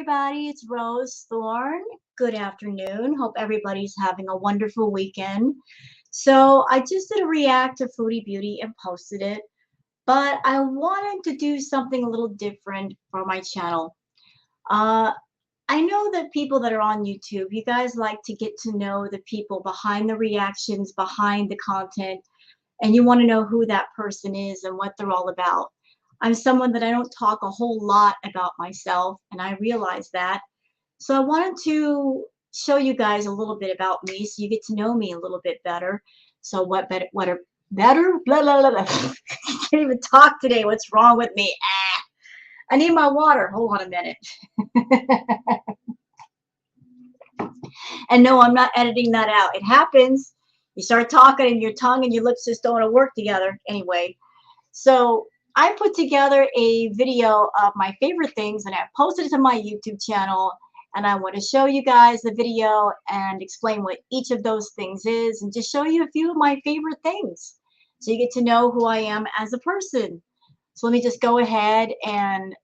everybody, it's Rose Thorn. Good afternoon. Hope everybody's having a wonderful weekend. So I just did a react to Foodie Beauty and posted it, but I wanted to do something a little different for my channel. Uh, I know that people that are on YouTube, you guys like to get to know the people behind the reactions, behind the content, and you want to know who that person is and what they're all about. I'm someone that I don't talk a whole lot about myself, and I realize that. So I wanted to show you guys a little bit about me so you get to know me a little bit better. So better, blah, blah, blah, blah. I can't even talk today. What's wrong with me? I need my water. Hold on a minute. And no, I'm not editing that out. It happens. You start talking and your tongue and your lips just don't want to work together. Anyway, so I put together a video of my favorite things and I posted it to my YouTube channel, and I want to show you guys the video and explain what each of those things is and just show you a few of my favorite things so you get to know who I am as a person. So let me just go ahead and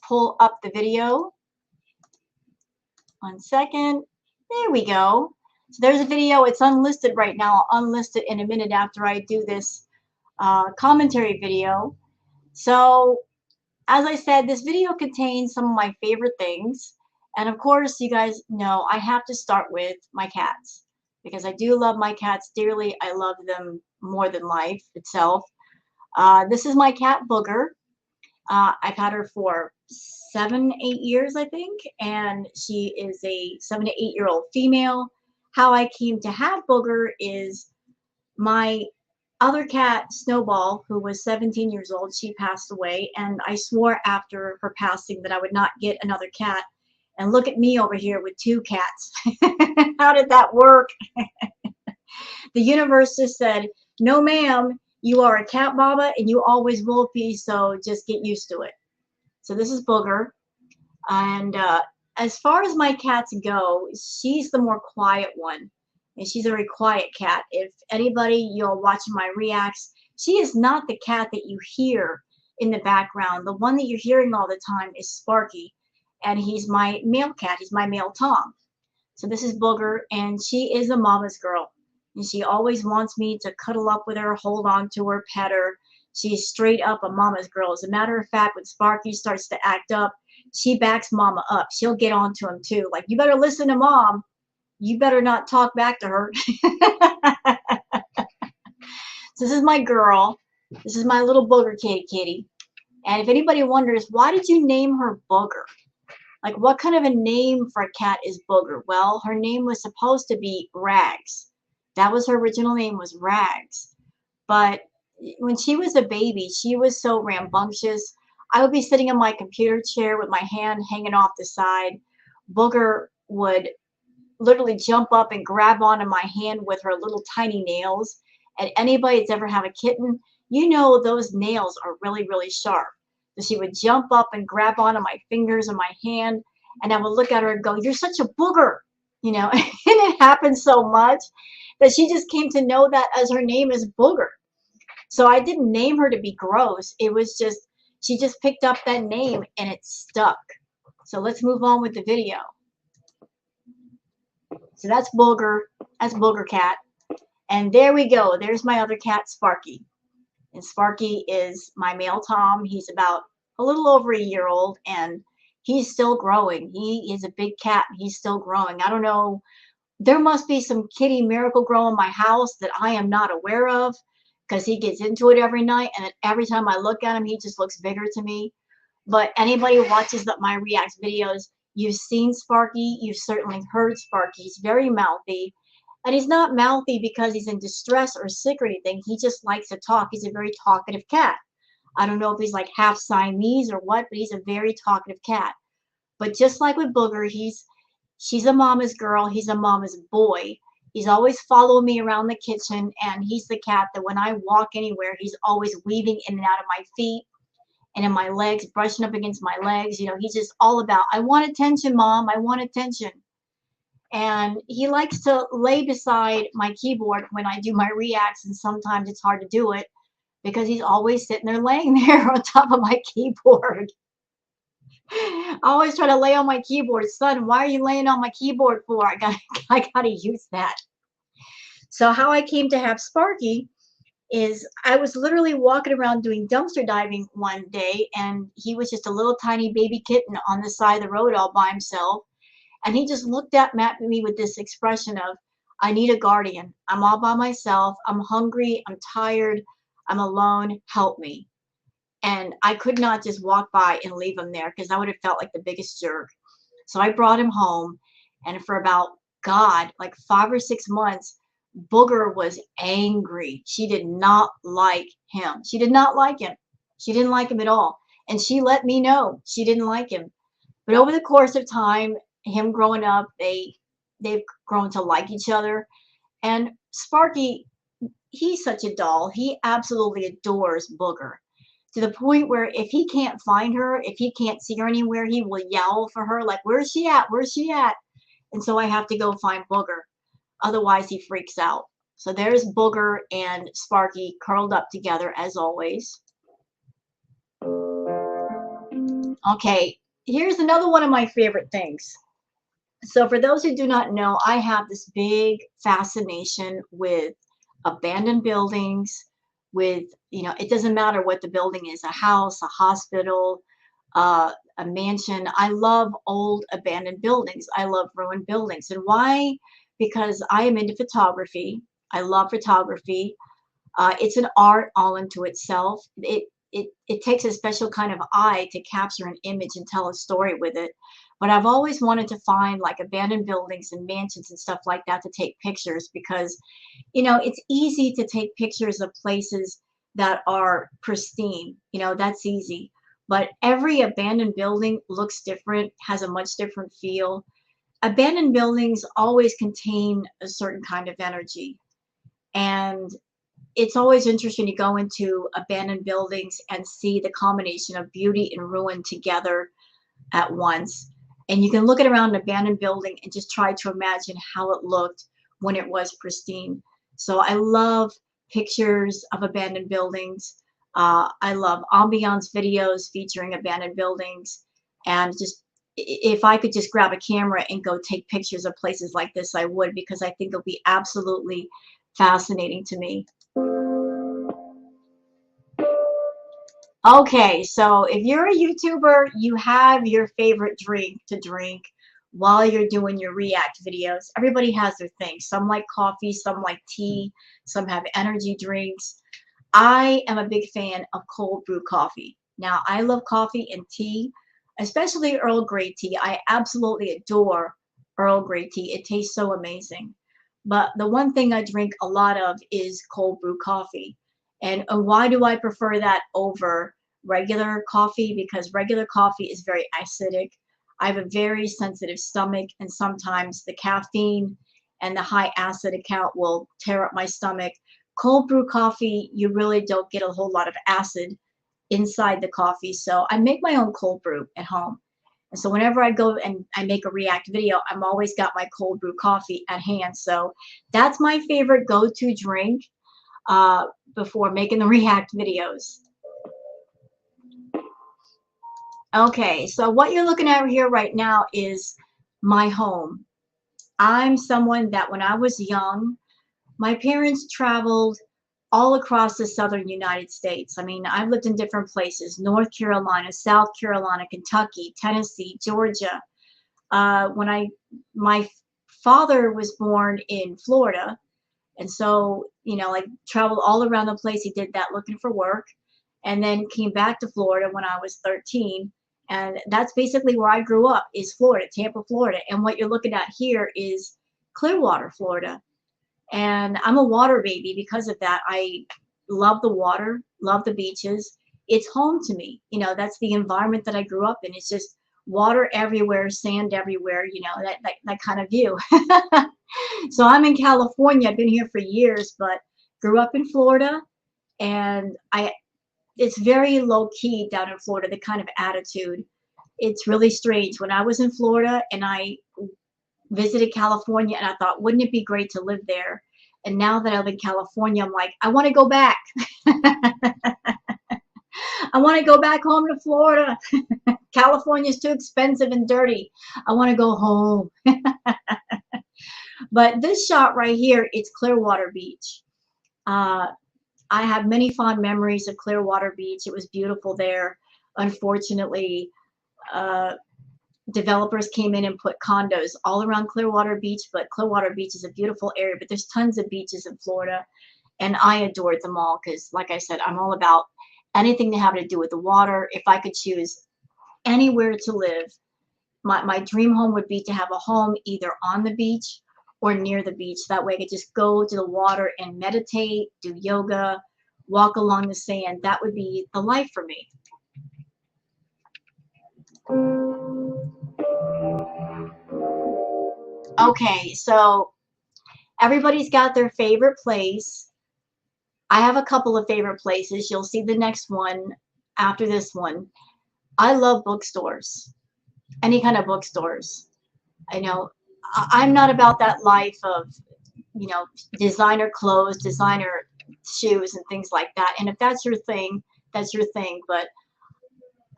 pull up the video. 1 second. There we go. So there's a video. It's unlisted right now. I'll unlist it in a minute after I do this commentary video. So as I said, this video contains some of my favorite things. And of course, you guys know I have to start with my cats because I do love my cats dearly. I love them more than life itself. This is my cat, Booger. I've had her for 7, 8 years, I think, and she is a 7 to 8-year-old female. How I came to have Booger is my other cat, Snowball, who was 17 years old, she passed away, and I swore after her passing that I would not get another cat. And look at me over here with 2 cats. How did that work? The universe just said, no ma'am, you are a cat mama and you always will be, so just get used to it. So this is Booger. And as far as my cats go, she's the more quiet one. And she's a very quiet cat. If anybody, you're watching my reacts, she is not the cat that you hear in the background. The one that you're hearing all the time is Sparky. And he's my male cat. He's my male Tom. So this is Booger, and she is a mama's girl. And she always wants me to cuddle up with her, hold on to her, pet her. She's straight up a mama's girl. As a matter of fact, when Sparky starts to act up, she backs mama up. She'll get on to him too. Like, you better listen to mom. You better not talk back to her. So this is my girl. This is my little Booger kitty. And if anybody wonders, why did you name her Booger? Like, what kind of a name for a cat is Booger? Well, her name was supposed to be Rags. That was her original name, was Rags. But when she was a baby, she was so rambunctious. I would be sitting in my computer chair with my hand hanging off the side. Booger would literally jump up and grab onto my hand with her little tiny nails. And anybody that's ever had a kitten, you know those nails are really, really sharp. So she would jump up and grab onto my fingers and my hand, and I would look at her and go, you're such a booger, you know. And it happened so much that she just came to know that as her name is Booger. So I didn't name her to be gross. It was just, she just picked up that name and it stuck. So let's move on with the video. So that's Booger. That's Booger cat. And there we go. There's my other cat, Sparky. And Sparky is my male Tom. He's about a little over a year old, and he's still growing. He is a big cat. He's still growing. I don't know. There must be some kitty miracle grow in my house that I am not aware of, because he gets into it every night, and every time I look at him, he just looks bigger to me. But anybody who watches my Reacts videos, you've seen Sparky. You've certainly heard Sparky. He's very mouthy. And he's not mouthy because he's in distress or sick or anything. He just likes to talk. He's a very talkative cat. I don't know if he's like half Siamese or what, but he's a very talkative cat. But just like with Booger, she's a mama's girl. He's a mama's boy. He's always following me around the kitchen, and he's the cat that when I walk anywhere, he's always weaving in and out of my feet and in my legs, brushing up against my legs. You know, he's just all about, I want attention, Mom. I want attention. And he likes to lay beside my keyboard when I do my reacts, and sometimes it's hard to do it because he's always sitting there laying there on top of my keyboard. I always try to lay on my keyboard. Son, why are you laying on my keyboard for? I gotta use that. So how I came to have Sparky is I was literally walking around doing dumpster diving one day, and he was just a little tiny baby kitten on the side of the road all by himself. And he just looked at me with this expression of, I need a guardian. I'm all by myself. I'm hungry. I'm tired. I'm alone. Help me. And I could not just walk by and leave him there because I would have felt like the biggest jerk. So I brought him home, and for about, God, like 5 or 6 months, Booger was angry. She did not like him. She did not like him. She didn't like him at all. And she let me know she didn't like him. But over the course of time, him growing up, they've grown to like each other. And Sparky, he's such a doll. He absolutely adores Booger, to the point where if he can't find her, if he can't see her anywhere, he will yell for her, like, where's she at? Where's she at? And so I have to go find Booger. Otherwise, he freaks out. So there's Booger and Sparky curled up together as always. Okay, here's another one of my favorite things. So for those who do not know, I have this big fascination with abandoned buildings, with, it doesn't matter what the building is, a house, a hospital, a mansion. I love old abandoned buildings. I love ruined buildings. And why? Because I am into photography. I love photography. It's an art all into itself. It takes a special kind of eye to capture an image and tell a story with it. But I've always wanted to find like abandoned buildings and mansions and stuff like that to take pictures because, it's easy to take pictures of places that are pristine. That's easy. But every abandoned building looks different, has a much different feel. Abandoned buildings always contain a certain kind of energy. And it's always interesting to go into abandoned buildings and see the combination of beauty and ruin together at once. And you can look at around an abandoned building and just try to imagine how it looked when it was pristine. So I love pictures of abandoned buildings. I love ambiance videos featuring abandoned buildings. And just if I could just grab a camera and go take pictures of places like this, I would, because I think it'll be absolutely fascinating to me. Okay, so if you're a YouTuber, you have your favorite drink to drink while you're doing your react videos. Everybody has their thing. Some like coffee, some like tea, some have energy drinks. I am a big fan of cold brew coffee. Now, I love coffee and tea, especially Earl Grey tea. I absolutely adore Earl Grey tea. It tastes so amazing. But the one thing I drink a lot of is cold brew coffee. And why do I prefer that over regular coffee? Because regular coffee is very acidic. I have a very sensitive stomach, and sometimes the caffeine and the high acid account will tear up my stomach. Cold brew coffee, you really don't get a whole lot of acid inside the coffee. So I make my own cold brew at home. And so whenever I go and I make a react video, I'm always got my cold brew coffee at hand. So that's my favorite go-to drink before making the react videos. Okay, so what you're looking at here right now is my home. I'm someone that when I was young, my parents traveled all across the southern United States. I mean, I've lived in different places: North Carolina, South Carolina, Kentucky, Tennessee, Georgia. My father was born in Florida, and so, I traveled all around the place. He did that looking for work, and then came back to Florida when I was 13. And that's basically where I grew up, is Florida, Tampa, Florida. And what you're looking at here is Clearwater, Florida. And I'm a water baby because of that. I love the water, love the beaches. It's home to me. That's the environment that I grew up in. It's just water everywhere, sand everywhere, that kind of view. So I'm in California. I've been here for years, but grew up in Florida, and it's very low key down in Florida, the kind of attitude. It's really strange. When I was in Florida and I visited California, and I thought, wouldn't it be great to live there? And now that I live in California, I'm like, I want to go back. I want to go back home to Florida. California's too expensive and dirty. I want to go home. But this shot right here, it's Clearwater Beach. Uh, I have many fond memories of Clearwater Beach. It was beautiful there. Unfortunately, uh, developers came in and put condos all around Clearwater Beach, but Clearwater Beach is a beautiful area, but there's tons of beaches in Florida, and I adored them all because, like I said, I'm all about anything to have to do with the water. If I could choose anywhere to live, my dream home would be to have a home either on the beach or near the beach. That way I could just go to the water and meditate, do yoga, walk along the sand. That would be the life for me. Okay, so everybody's got their favorite place. I have a couple of favorite places. You'll see the next one after this one. I love bookstores, any kind of bookstores. I know I'm not about that life of, you know, designer clothes, designer shoes, and things like that. And if that's your thing, that's your thing. But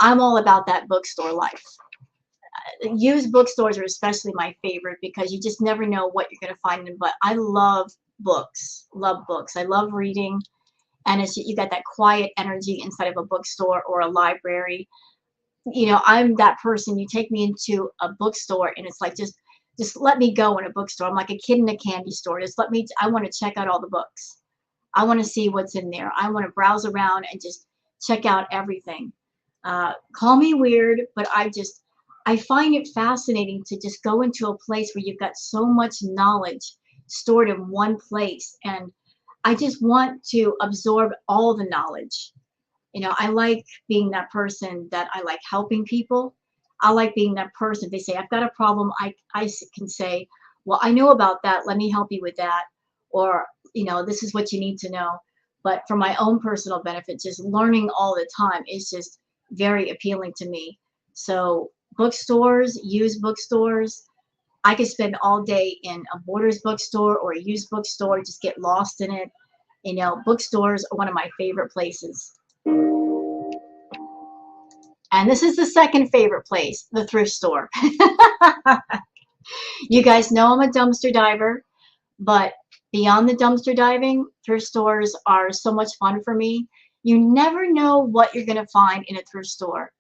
I'm all about that bookstore life. Used bookstores are especially my favorite because you just never know what you're going to find in them. But I love books, love books. I love reading. And it's, you got that quiet energy inside of a bookstore or a library. You know, I'm that person. You take me into a bookstore and it's like, just let me go in a bookstore. I'm like a kid in a candy store. Just let me, I want to check out all the books. I want to see what's in there. I want to browse around and just check out everything. Call me weird, but I find it fascinating to just go into a place where you've got so much knowledge stored in one place. And I just want to absorb all the knowledge. You know, I like being that person that I like helping people. I like being that person. They say, I've got a problem. I can say, well, I know about that. Let me help you with that. Or, you know, this is what you need to know. But for my own personal benefit, just learning all the time is just very appealing to me. So bookstores, used bookstores, I could spend all day in a Borders bookstore or a used bookstore, just get lost in it. You know, bookstores are one of my favorite places. And this is the second favorite place, the thrift store. You guys know I'm a dumpster diver, but beyond the dumpster diving, thrift stores are so much fun for me. You never know what you're going to find in a thrift store.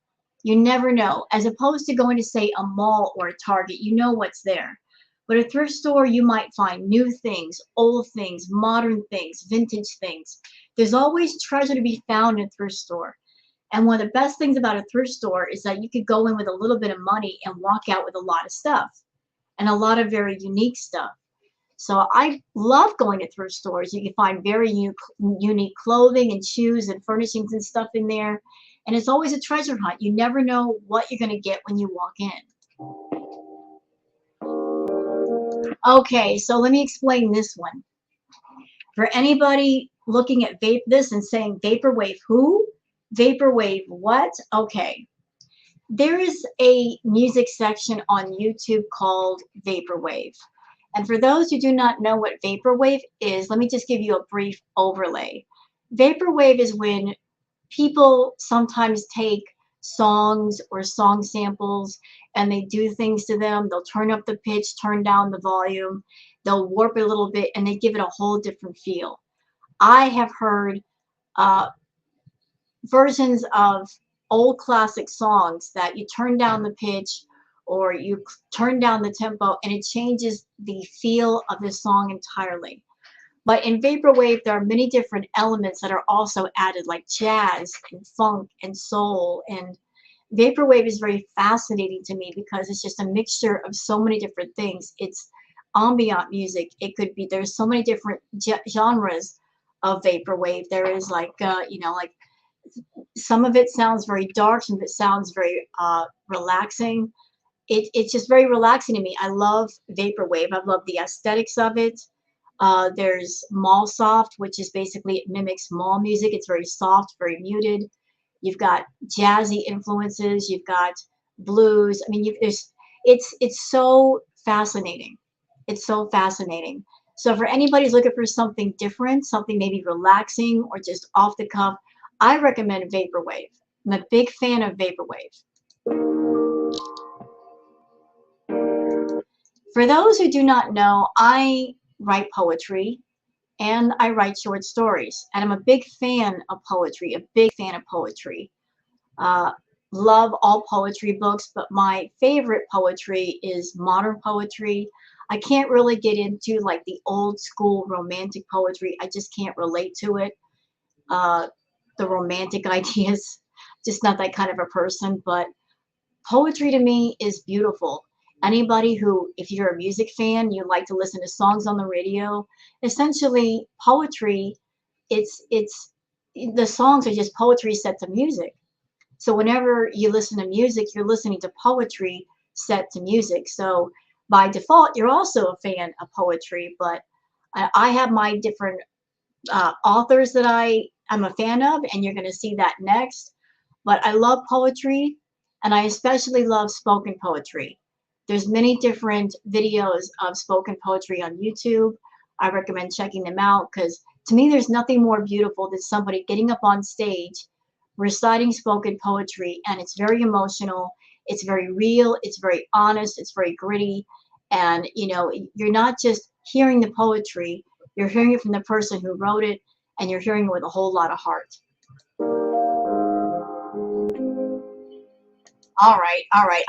You never know. As opposed to going to, say, a mall or a Target, you know what's there. But a thrift store, you might find new things, old things, modern things, vintage things. There's always treasure to be found in a thrift store. And one of the best things about a thrift store is that you could go in with a little bit of money and walk out with a lot of stuff and a lot of very unique stuff. So I love going to thrift stores. You can find very unique clothing and shoes and furnishings and stuff in there. And it's always a treasure hunt. You never know what you're going to get when you walk in. Okay, so let me explain this one. For anybody looking at this and saying, Vaporwave who? Vaporwave what? Okay. There is a music section on YouTube called Vaporwave. And for those who do not know what Vaporwave is, let me just give you a brief overlay. Vaporwave is when people sometimes take songs or song samples and they do things to them. They'll turn up the pitch, turn down the volume, they'll warp it a little bit, and they give it a whole different feel. I have heard versions of old classic songs that you turn down the pitch or you turn down the tempo and it changes the feel of the song entirely. But in Vaporwave, there are many different elements that are also added, like jazz and funk and soul. And Vaporwave is very fascinating to me because it's just a mixture of so many different things. It's ambient music. It could be, there's so many different genres of Vaporwave. There is like, you know, like some of it sounds very dark, some of it sounds very relaxing. It's just very relaxing to me. I love Vaporwave. I love the aesthetics of it. There's mall soft, which is basically, it mimics mall music. It's very soft, very muted. You've got jazzy influences. You've got blues. I mean, it's so fascinating. It's so fascinating. So for anybody who's looking for something different, something maybe relaxing or just off the cuff, I recommend Vaporwave. I'm a big fan of Vaporwave. For those who do not know, I write poetry and I write short stories. And I'm a big fan of poetry, a big fan of poetry. Uh, love all poetry books, but my favorite poetry is modern poetry. I can't really get into like the old school romantic poetry. I just can't relate to it. Uh, the romantic ideas, just not that kind of a person. But poetry to me is beautiful. Anybody who, if you're a music fan, you like to listen to songs on the radio, essentially poetry, it's the songs are just poetry set to music. So whenever you listen to music, you're listening to poetry set to music. So by default, you're also a fan of poetry. But I have my different authors that I'm a fan of, and you're going to see that next. But I love poetry, and I especially love spoken poetry. There's many different videos of spoken poetry on YouTube. I recommend checking them out because to me, there's nothing more beautiful than somebody getting up on stage, reciting spoken poetry, and it's very emotional. It's very real. It's very honest. It's very gritty. And, you know, you're not just hearing the poetry, you're hearing it from the person who wrote it, and you're hearing it with a whole lot of heart. All right, all right.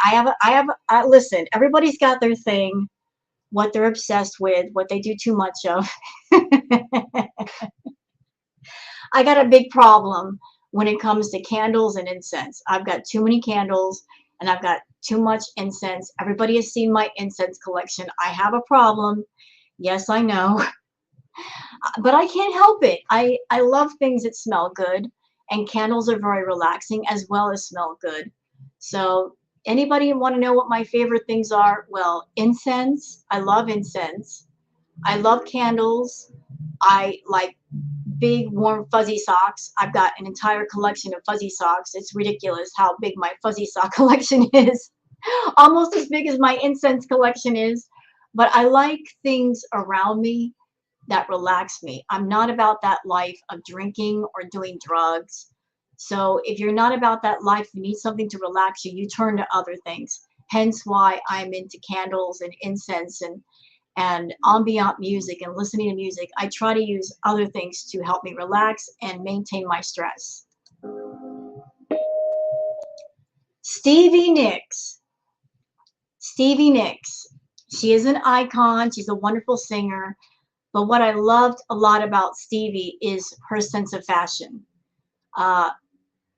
Listen, everybody's got their thing, what they're obsessed with, what they do too much of. I got a big problem when it comes to candles and incense. I've got too many candles and I've got too much incense. Everybody has seen my incense collection. I have a problem. Yes, I know. But I can't help it. I love things that smell good, and candles are very relaxing as well as smell good. So anybody want to know what my favorite things are? Well, incense. I love incense. I love candles. I like big warm fuzzy socks. I've got an entire collection of fuzzy socks. It's ridiculous how big my fuzzy sock collection is. Almost as big as my incense collection is. But I like things around me that relax me. I'm not about that life of drinking or doing drugs. So if you're not about that life, you need something to relax you, you turn to other things. Hence why I'm into candles and incense and ambient music and listening to music. I try to use other things to help me relax and maintain my stress. Stevie Nicks. Stevie Nicks. She is an icon. She's a wonderful singer. But what I loved a lot about Stevie is her sense of fashion. Uh,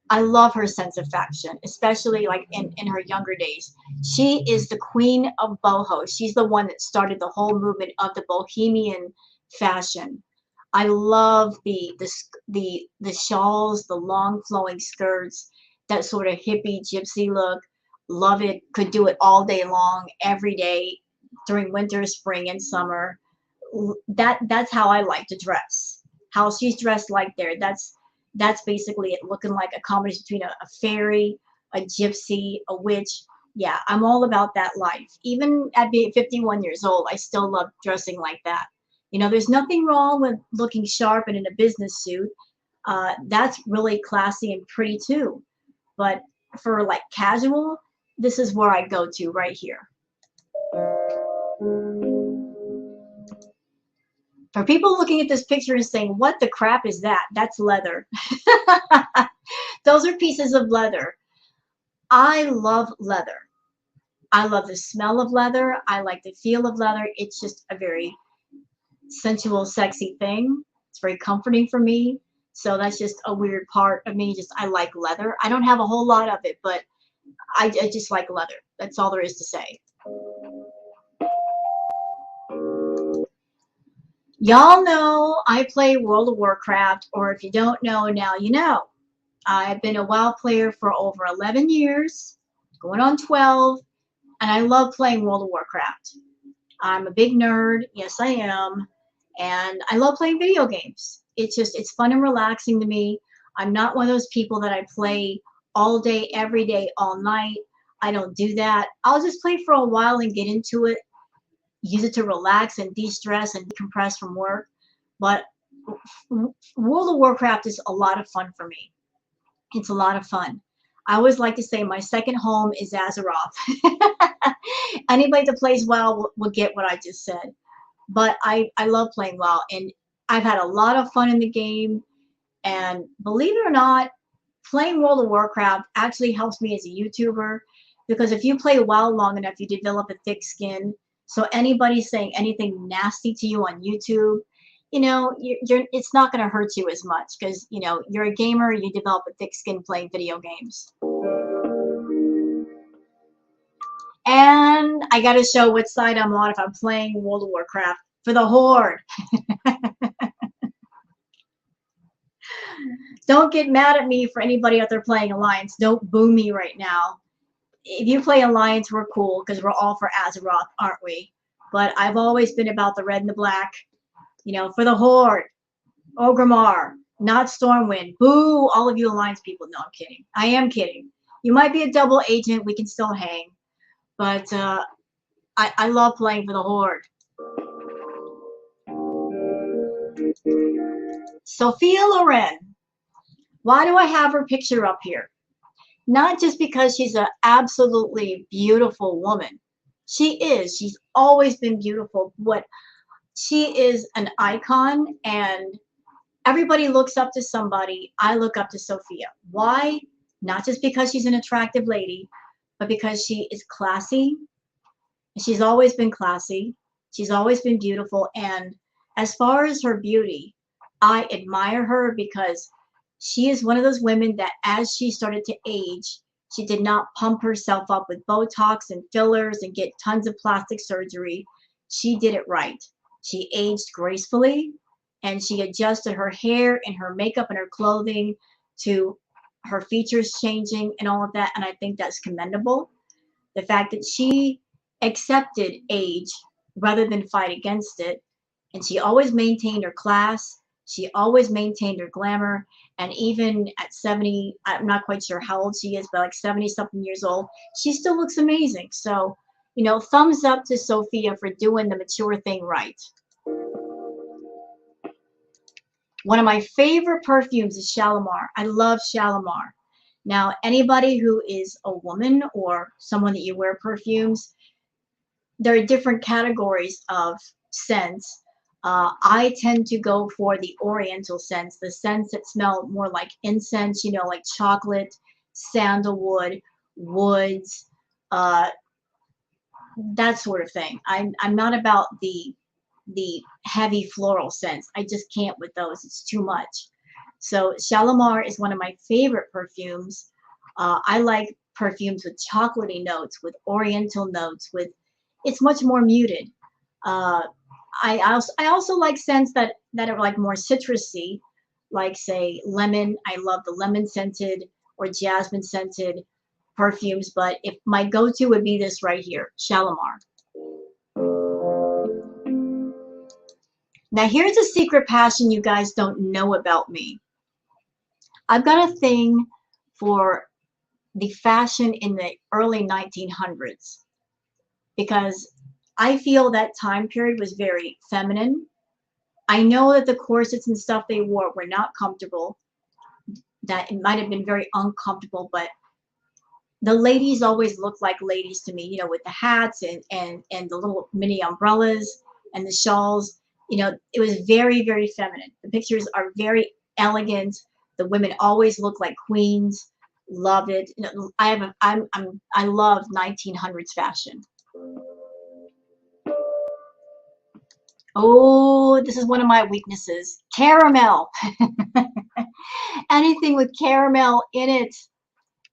I love her sense of fashion, especially like in her younger days. She is the queen of boho. She's the one that started the whole movement of the bohemian fashion. I love the shawls, the long flowing skirts, that sort of hippie gypsy look. Love it. Could do it all day long, every day, during winter, spring, and summer. That's how I like to dress. How she's dressed like there. That's basically it, looking like a combination between a fairy, a gypsy, a witch. Yeah, I'm all about that life. Even at being 51 years old, I still love dressing like that. You know, there's nothing wrong with looking sharp and in a business suit. That's really classy and pretty too. But for like casual, this is where I go to right here. For people looking at this picture and saying, what the crap is that? That's leather. Those are pieces of leather. I love leather. I love the smell of leather. I like the feel of leather. It's just a very sensual, sexy thing. It's very comforting for me. So that's just a weird part of me. Just I like leather. I don't have a whole lot of it, but I just like leather. That's all there is to say. Y'all know I play World of Warcraft, or if you don't know, now you know. I've been a WoW player for over 11 years, going on 12, and I love playing World of Warcraft. I'm a big nerd, yes I am, and I love playing video games. It's fun and relaxing to me. I'm not one of those people that I play all day, every day, all night. I don't do that. I'll just play for a while and get into it, use it to relax and de-stress and decompress from work. But World of Warcraft is a lot of fun for me. It's a lot of fun. I always like to say my second home is Azeroth. Anybody that plays WoW will get what I just said. But I love playing WoW, and I've had a lot of fun in the game. And believe it or not, playing World of Warcraft actually helps me as a YouTuber, because if you play WoW long enough, you develop a thick skin. So anybody saying anything nasty to you on YouTube, you know, it's not going to hurt you as much, because, you know, you're a gamer, you develop a thick skin playing video games. And I got to show what side I'm on if I'm playing World of Warcraft. For the Horde. Don't get mad at me for anybody out there playing Alliance. Don't boo me right now. If you play Alliance, we're cool, because we're all for Azeroth, aren't we? But I've always been about the red and the black. You know, for the Horde. Orgrimmar. Not Stormwind. Boo, all of you Alliance people. No, I'm kidding. I am kidding. You might be a double agent. We can still hang. But I love playing for the Horde. Sophia Loren. Why do I have her picture up here? Not just because she's an absolutely beautiful woman. She is. She's always been beautiful. She is an icon, and everybody looks up to somebody. I look up to Sophia. Why? Not just because she's an attractive lady, but because she is classy. She's always been classy. She's always been beautiful. And as far as her beauty, I admire her, because she is one of those women that as she started to age, she did not pump herself up with Botox and fillers and get tons of plastic surgery. She did it right. She aged gracefully, and she adjusted her hair and her makeup and her clothing to her features changing and all of that. And I think that's commendable. The fact that she accepted age rather than fight against it. And she always maintained her class. She always maintained her glamour. And even at 70, I'm not quite sure how old she is, but like 70 something years old, she still looks amazing. So, you know, thumbs up to Sophia for doing the mature thing right. One of my favorite perfumes is Shalimar. I love Shalimar. Now, anybody who is a woman or someone that you wear perfumes, there are different categories of scents. I tend to go for the oriental scents, the scents that smell more like incense, you know, like chocolate, sandalwood, woods, that sort of thing. I'm not about the heavy floral scents. I just can't with those. It's too much. So Shalimar is one of my favorite perfumes. I like perfumes with chocolatey notes, with oriental notes, with it's much more muted. I also like scents that are like more citrusy, like say lemon. I love the lemon scented or jasmine scented perfumes, but if my go-to would be this right here, Shalimar. Now here's a secret passion you guys don't know about me. I've got a thing for the fashion in the early 1900s, because I feel that time period was very feminine. I know that the corsets and stuff they wore were not comfortable, that it might have been very uncomfortable, but the ladies always looked like ladies to me, you know, with the hats and the little mini umbrellas and the shawls. You know, it was very, very feminine. The pictures are very elegant. The women always look like queens. Love it. You know, I love 1900s fashion. Oh, this is one of my weaknesses. Caramel. Anything with caramel in it.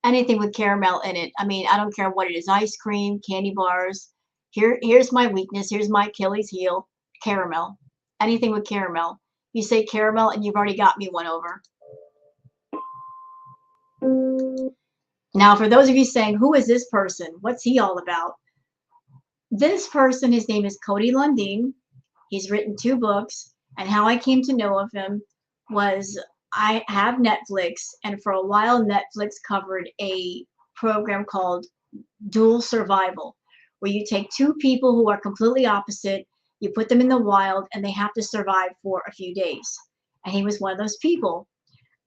Anything with caramel in it. I mean, I don't care what it is. Ice cream, candy bars. Here's my weakness. Here's my Achilles heel. Caramel. Anything with caramel. You say caramel and you've already got me one over. Now, for those of you saying, who is this person? What's he all about? This person, his name is Cody Lundeen. He's written 2 books, and how I came to know of him was I have Netflix, and for a while Netflix covered a program called Dual Survival, where you take 2 people who are completely opposite, you put them in the wild, and they have to survive for a few days. And he was one of those people.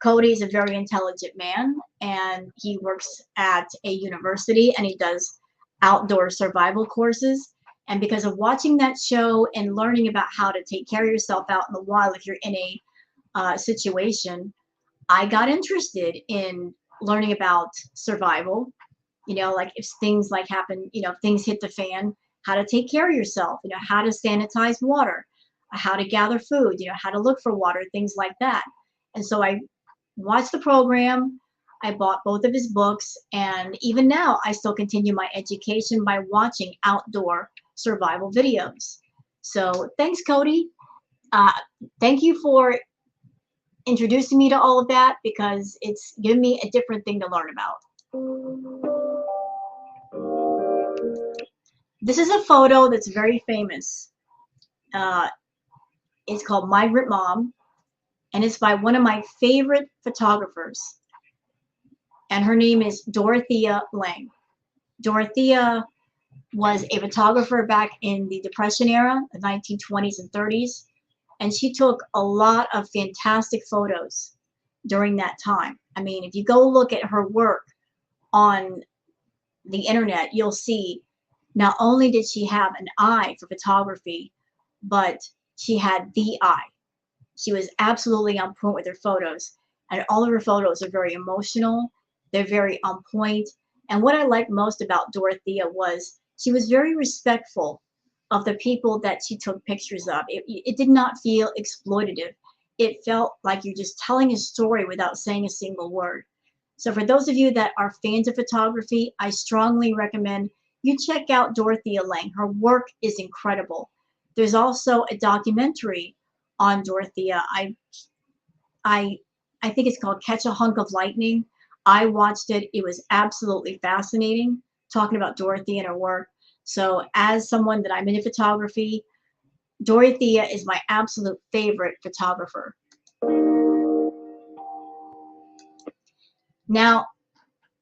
Cody is a very intelligent man, and he works at a university, and he does outdoor survival courses. And because of watching that show and learning about how to take care of yourself out in the wild if you're in a situation, I got interested in learning about survival. Like if things like happen, if things hit the fan, how to take care of yourself, how to sanitize water, how to gather food, how to look for water, things like that. And so I watched the program. I bought both of his books, and even now I still continue my education by watching outdoor survival videos. So thanks, Cody. Uh, Thank you for introducing me to all of that, because it's given me a different thing to learn about. This is a photo that's very famous. Uh, it's called Migrant Mom, and it's by one of my favorite photographers. And her name is Dorothea Lange. Dorothea was a photographer back in the Depression era, the 1920s and 30s, and she took a lot of fantastic photos during that time. I mean, if you go look at her work on the internet, you'll see not only did she have an eye for photography, but she had the eye. She was absolutely on point with her photos, and all of her photos are very emotional. They're very on point. And what I liked most about Dorothea was she was very respectful of the people that she took pictures of. It did not feel exploitative. It felt like you're just telling a story without saying a single word. So for those of you that are fans of photography, I strongly recommend you check out Dorothea Lange. Her work is incredible. There's also a documentary on Dorothea. I think it's called Catch a Hunk of Lightning. I watched it. It was absolutely fascinating, talking about Dorothy and her work. So as someone that I'm into photography, Dorothea is my absolute favorite photographer. Now,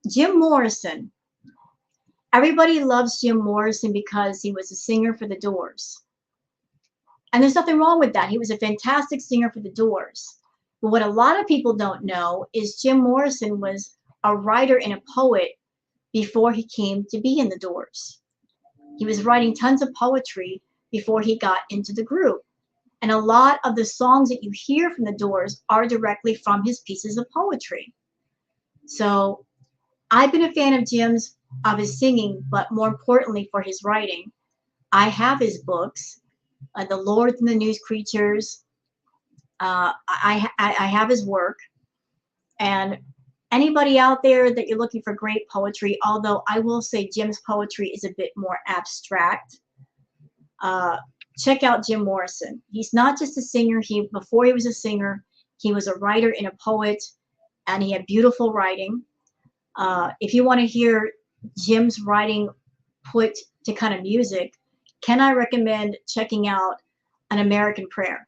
Jim Morrison. Everybody loves Jim Morrison because he was a singer for the Doors. And there's nothing wrong with that. He was a fantastic singer for the Doors. But what a lot of people don't know is Jim Morrison was a writer and a poet before he came to be in the Doors. He was writing tons of poetry before he got into the group. And a lot of the songs that you hear from the Doors are directly from his pieces of poetry. So I've been a fan of Jim's, of his singing, but more importantly for his writing. I have his books, The Lords and the News Creatures. I have his work. And anybody out there that you're looking for great poetry, although I will say Jim's poetry is a bit more abstract, check out Jim Morrison. He's not just a singer. Before he was a singer, he was a writer and a poet, and he had beautiful writing. If you want to hear Jim's writing put to kind of music, can I recommend checking out An American Prayer,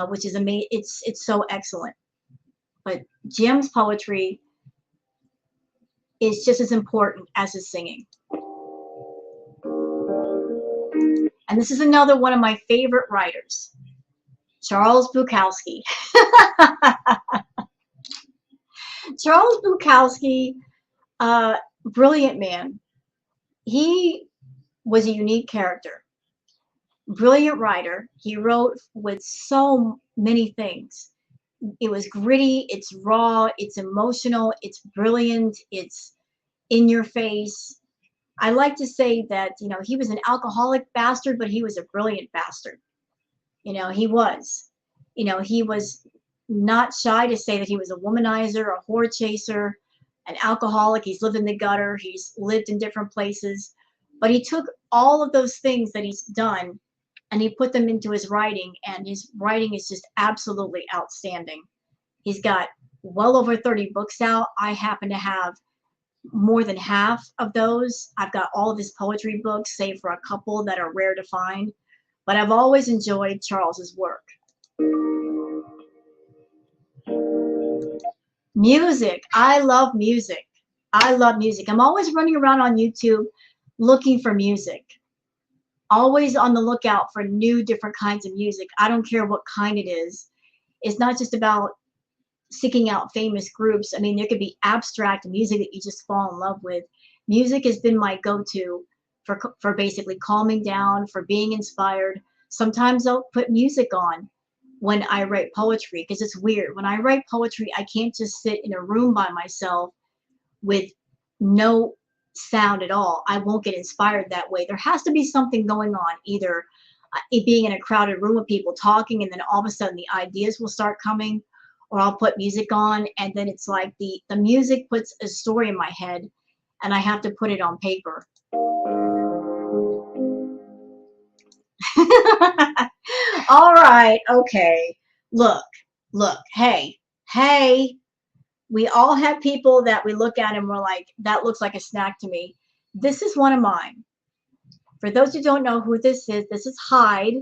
which is amazing. It's so excellent. But Jim's poetry is just as important as his singing. And this is another one of my favorite writers, Charles Bukowski. Charles Bukowski, brilliant man. He was a unique character. Brilliant writer. He wrote with so many things. It was gritty, it's raw, it's emotional, it's brilliant, it's in your face. I like to say that, he was an alcoholic bastard, but he was a brilliant bastard. He was. He was not shy to say that he was a womanizer, a whore chaser, an alcoholic. He's lived in the gutter. He's lived in different places. But he took all of those things that he's done and he put them into his writing, and his writing is just absolutely outstanding. He's got well over 30 books out. I happen to have more than half of those. I've got all of his poetry books, save for a couple that are rare to find. But I've always enjoyed Charles's work. Music. I love music. I love music. I'm always running around on YouTube looking for music. Always on the lookout for new, different kinds of music. I don't care what kind it is. It's not just about seeking out famous groups. I mean, there could be abstract music that you just fall in love with. Music has been my go-to for basically calming down, for being inspired. Sometimes I'll put music on when I write poetry because it's weird. When I write poetry, I can't just sit in a room by myself with no sound at all. I won't get inspired that way. There has to be something going on, either it being in a crowded room with people talking, and then all of a sudden the ideas will start coming, or I'll put music on, and then it's like the music puts a story in my head, and I have to put it on paper. All right, okay. Look, hey, we all have people that we look at and we're like, that looks like a snack to me. This is one of mine. For those who don't know who this is Hyde,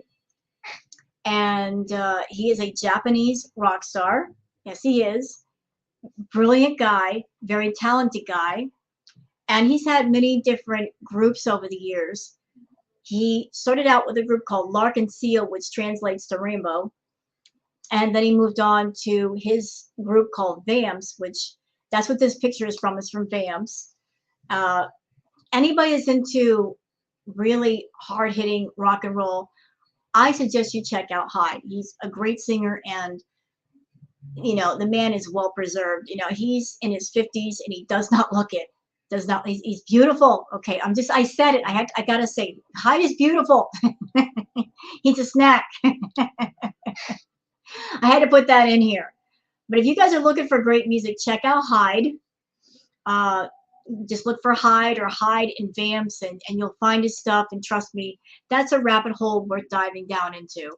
and he is a Japanese rock star. Yes, he is. Brilliant guy, very talented guy, and he's had many different groups over the years. He started out with a group called Lark and Seal, which translates to rainbow, and then he moved on to his group called Vamps, which that's what this picture is from. It's from Vamps. Anybody that's into really hard-hitting rock and roll, I suggest you check out Hyde. He's a great singer, and you know, the man is well preserved. You know, he's in his 50s and he does not look it. Does not. He's beautiful. Okay, I said it. I gotta say, Hyde is beautiful. He's a snack. I had to put that in here. But if you guys are looking for great music, check out Hyde. Just look for Hyde or Hyde and Vamps, and you'll find his stuff. And trust me, that's a rabbit hole worth diving down into.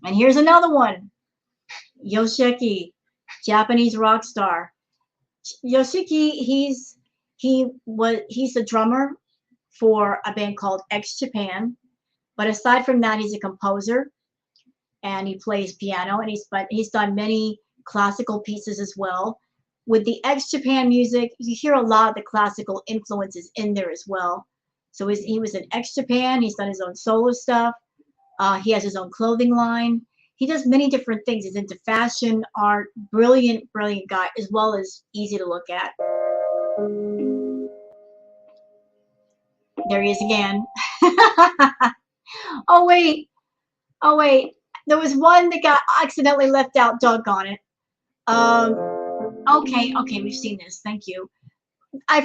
And here's another one. Yoshiki, Japanese rock star. Yoshiki, he's the drummer for a band called X Japan. But aside from that, he's a composer, and he plays piano, and he's done many classical pieces as well. With the X Japan music, you hear a lot of the classical influences in there as well. So he was in X Japan. He's done his own solo stuff. He has his own clothing line. He does many different things. He's into fashion, art, brilliant guy, as well as easy to look at. There he is again. Oh wait. There was one that got accidentally left out. Doggone it. Okay, we've seen this. Thank you. I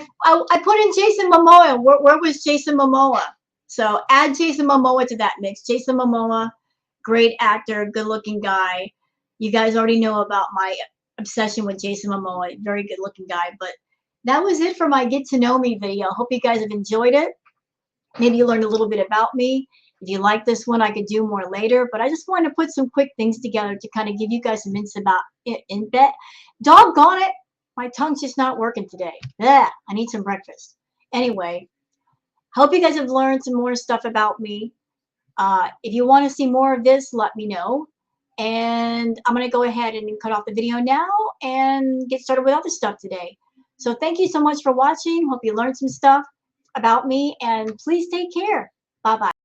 put in Jason Momoa. Where was Jason Momoa? So add Jason Momoa to that mix. Jason Momoa, great actor, good-looking guy. You guys already know about my obsession with Jason Momoa. Very good-looking guy. But that was it for my Get to Know Me video. Hope you guys have enjoyed it. Maybe you learned a little bit about me. If you like this one, I could do more later. But I just wanted to put some quick things together to kind of give you guys some hints about it in bed. Doggone it. My tongue's just not working today. Ugh, I need some breakfast. Anyway, hope you guys have learned some more stuff about me. If you want to see more of this, let me know. And I'm going to go ahead and cut off the video now and get started with other stuff today. So thank you so much for watching. Hope you learned some stuff about me. And please take care. Bye-bye.